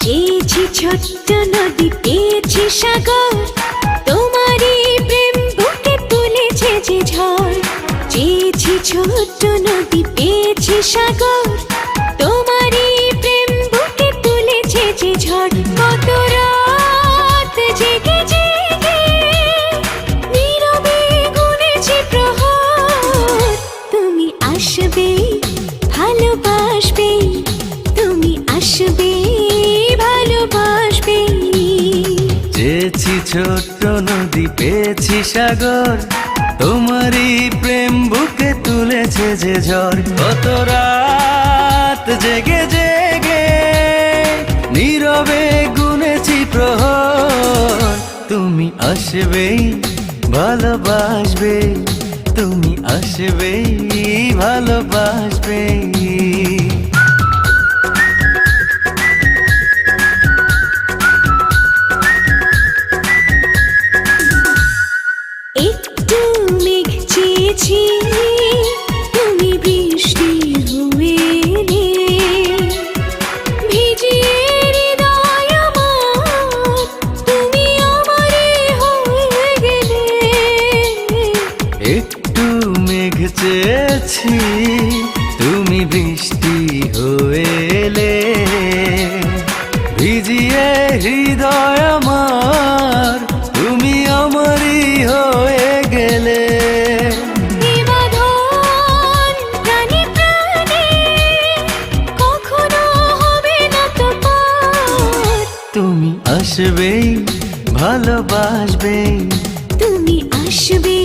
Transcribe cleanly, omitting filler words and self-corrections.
চেয়েছি ছোট্ট নদী পেয়েছি সাগর, তোমারই প্রেম বুকে তুলেছে যে ঝড়। চেয়েছি ছোট্ট নদী পেয়েছি সাগর, তোমারই প্রেম বুকে তুলেছে যে ঝড়। কত রাত জেগে জেগে নীরবে গুনেছি প্রহর, তুমি আসবে ভালোবাসবে, তুমি আসবে ভালোবাসবে। চেয়েছি ছোট্ট নদী পেয়েছি সাগর, তোমারই প্রেম বুকে তুলেছে যে ঝড়। কত রাত জেগে জেগে নীরবে গুনেছি প্রহর, তুমি আসবে ভালোবাসবে, তুমি আসবে ভালোবাসবে। একটু মেঘ চেয়েছি, তুমি বৃষ্টি হয়ে এলে, ভিজিয়ে হৃদয় আমার, তুমি আমারই হয়ে গেলে। একটু মেঘ চেয়েছি, তুমি বৃষ্টি হয়ে এলে, ভিজিয়ে হৃদয় আমার, তুমি আমারই হয়ে গেলে। এ বাঁধন প্রাণে প্রাণে কখনো হবে না তো পার, তুমি আসবে ভালোবাসবে, তুমি আসবে